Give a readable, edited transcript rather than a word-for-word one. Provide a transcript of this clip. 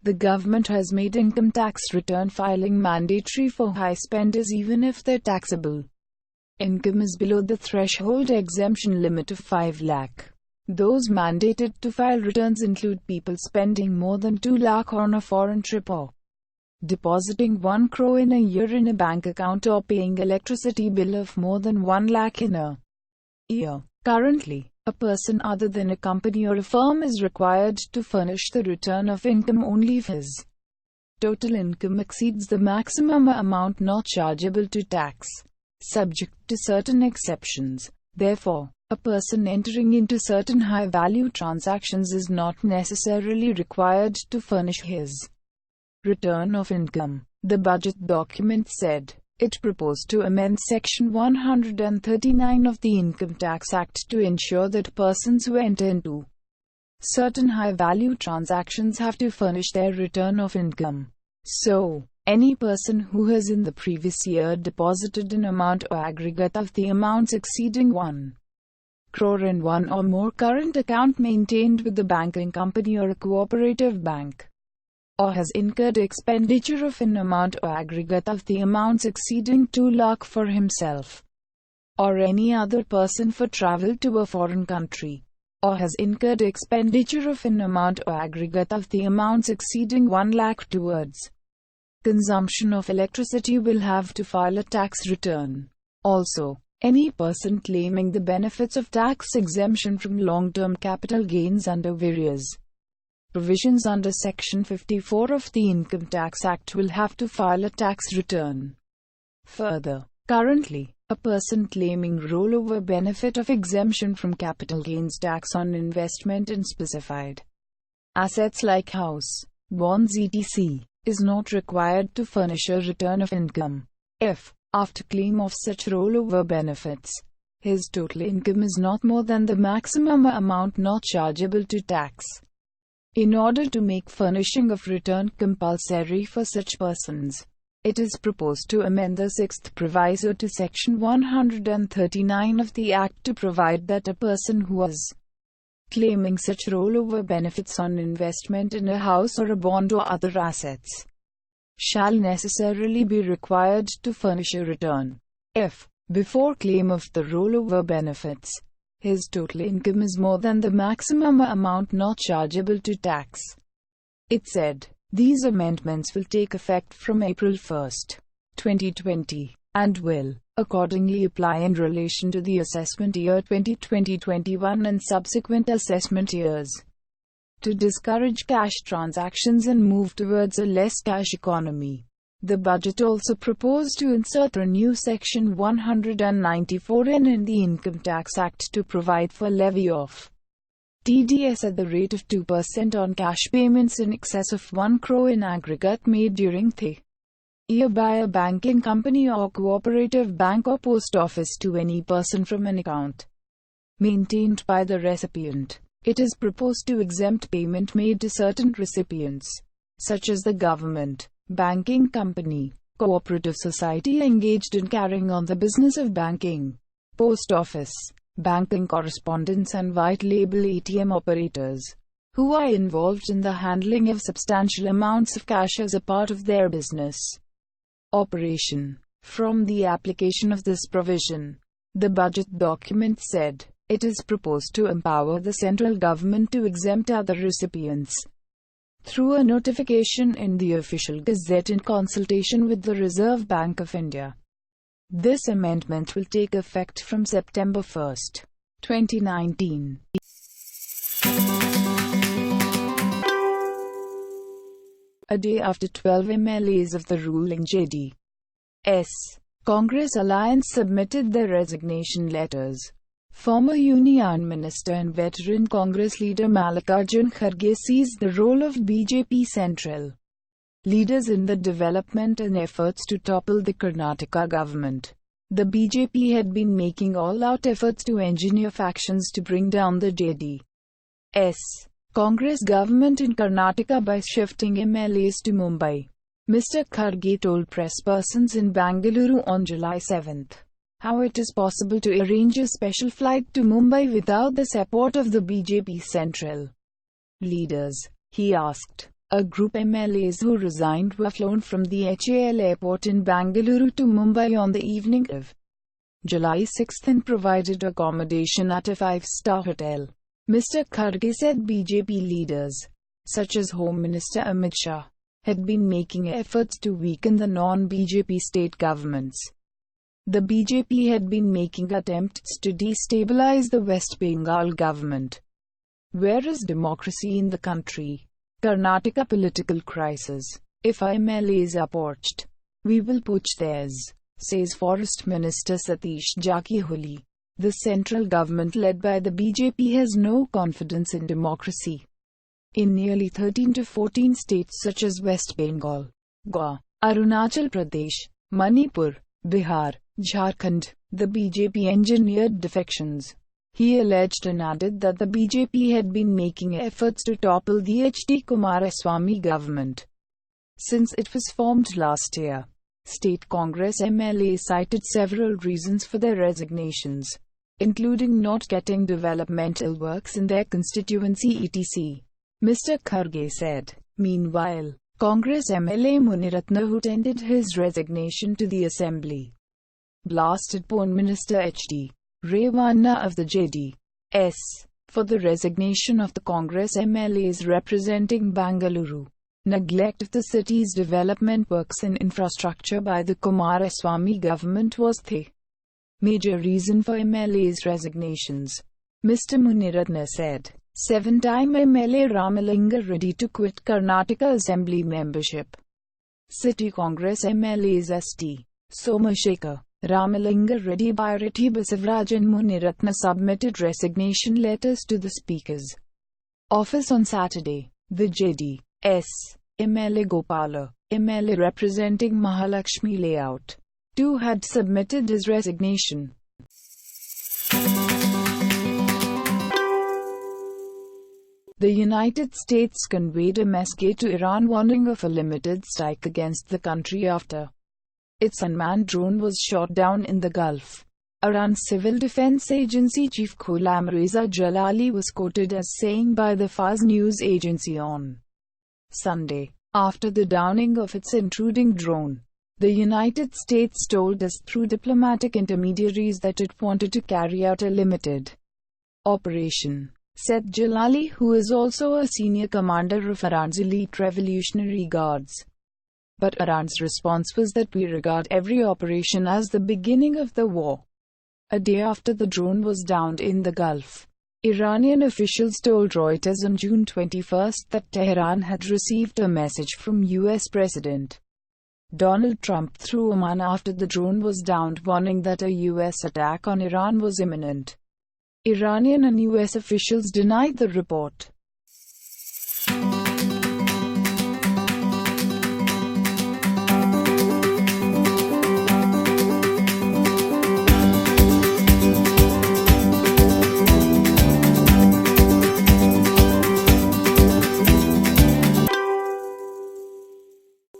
The government has made income tax return filing mandatory for high spenders even if their taxable income is below the threshold exemption limit of 5 lakh. Those mandated to file returns include people spending more than 2 lakh on a foreign trip, or depositing 1 crore in a year in a bank account, or paying electricity bill of more than 1 lakh in a year. Currently, a person other than a company or a firm is required to furnish the return of income only if his total income exceeds the maximum amount not chargeable to tax, subject to certain exceptions. Therefore, a person entering into certain high-value transactions is not necessarily required to furnish his return of income. The budget document said it proposed to amend Section 139 of the Income Tax Act to ensure that persons who enter into certain high-value transactions have to furnish their return of income. So, any person who has in the previous year deposited an amount or aggregate of the amounts exceeding 1 crore in one or more current account maintained with the banking company or a cooperative bank, or has incurred expenditure of an amount or aggregate of the amounts exceeding 2 lakh for himself or any other person for travel to a foreign country, or has incurred expenditure of an amount or aggregate of the amounts exceeding 1 lakh towards consumption of electricity will have to file a tax return. Also, any person claiming the benefits of tax exemption from long-term capital gains under various provisions under Section 54 of the Income Tax Act will have to file a tax return. Further, currently, a person claiming rollover benefit of exemption from capital gains tax on investment in specified assets like house, bonds etc. is not required to furnish a return of income if, after claim of such rollover benefits, his total income is not more than the maximum amount not chargeable to tax. In order to make furnishing of return compulsory for such persons, it is proposed to amend the 6th proviso to Section 139 of the Act to provide that a person who is claiming such rollover benefits on investment in a house or a bond or other assets shall necessarily be required to furnish a return if, before claim of the rollover benefits, his total income is more than the maximum amount not chargeable to tax. It said, these amendments will take effect from April 1, 2020, and will, accordingly, apply in relation to the assessment year 2020-21 and subsequent assessment years, to discourage cash transactions and move towards a less cash economy. The budget also proposed to insert a new Section 194N in the Income Tax Act to provide for levy of TDS at the rate of 2% on cash payments in excess of 1 crore in aggregate made during the year by a banking company or cooperative bank or post office to any person from an account maintained by the recipient. It is proposed to exempt payment made to certain recipients, such as the government, banking company, cooperative society engaged in carrying on the business of banking, post office, banking correspondents and white label ATM operators, who are involved in the handling of substantial amounts of cash as a part of their business operation. From the application of this provision, the budget document said, it is proposed to empower the central government to exempt other recipients through a notification in the Official Gazette in consultation with the Reserve Bank of India. This amendment will take effect from September 1, 2019. A day after 12 MLAs of the ruling JDS Congress alliance submitted their resignation letters, former Union Minister and veteran Congress leader Mallikarjun Kharge seized the role of BJP central leaders in the development and efforts to topple the Karnataka government. The BJP had been making all-out efforts to engineer factions to bring down the JDS Congress government in Karnataka by shifting MLAs to Mumbai. Mr. Kharge told press persons in Bangalore on July 7 how it is possible to arrange a special flight to Mumbai without the support of the BJP central leaders. He asked, A group MLAs who resigned were flown from the HAL airport in Bangalore to Mumbai on the evening of July 6 and provided accommodation at a five-star hotel. Mr. Kharge said BJP leaders, such as Home Minister Amit Shah, had been making efforts to weaken the non-BJP state governments. The BJP had been making attempts to destabilize the West Bengal government. Where is democracy in the country? Karnataka political crisis. If MLAs are poached, we will poach theirs, says Forest Minister Satish Jakhiholi. The central government led by the BJP has no confidence in democracy. In nearly 13 to 14 states such as West Bengal, Goa, Arunachal Pradesh, Manipur, Bihar, Jharkhand, the BJP engineered defections. He alleged and added that the BJP had been making efforts to topple the H.D. Kumaraswamy government since it was formed last year. State Congress MLAs cited several reasons for their resignations, including not getting developmental works in their constituency etc. Mr. Kharge said. Meanwhile, Congress MLA Muniratna, who tendered his resignation to the Assembly, blasted Pone Minister H.D. Revanna of the JDS for the resignation of the Congress MLAs representing Bangalore. Neglect of the city's development works and infrastructure by the Kumaraswamy government was the major reason for MLAs' resignations, Mr. Muniratna said. Seven-time MLA Ramalinga Reddy to quit Karnataka Assembly membership. City Congress MLAs St. Somashekar, Ramalinga Reddy, Bhairati Basavaraj and Muniratna submitted resignation letters to the Speaker's office on Saturday. The JDS MLA Gopala, MLA representing Mahalakshmi Layout, too had submitted his resignation. The United States conveyed a message to Iran warning of a limited strike against the country after its unmanned drone was shot down in the Gulf. Iran's Civil Defense Agency chief Ghulam Reza Jalali was quoted as saying by the Fars news agency on Sunday, after the downing of its intruding drone, the United States told us through diplomatic intermediaries that it wanted to carry out a limited operation, said Jalali, who is also a senior commander of Iran's elite Revolutionary Guards. But Iran's response was that we regard every operation as the beginning of the war. A day after the drone was downed in the Gulf, Iranian officials told Reuters on June 21 that Tehran had received a message from U.S. President Donald Trump through Oman after the drone was downed, warning that a U.S. attack on Iran was imminent. Iranian and U.S. officials denied the report.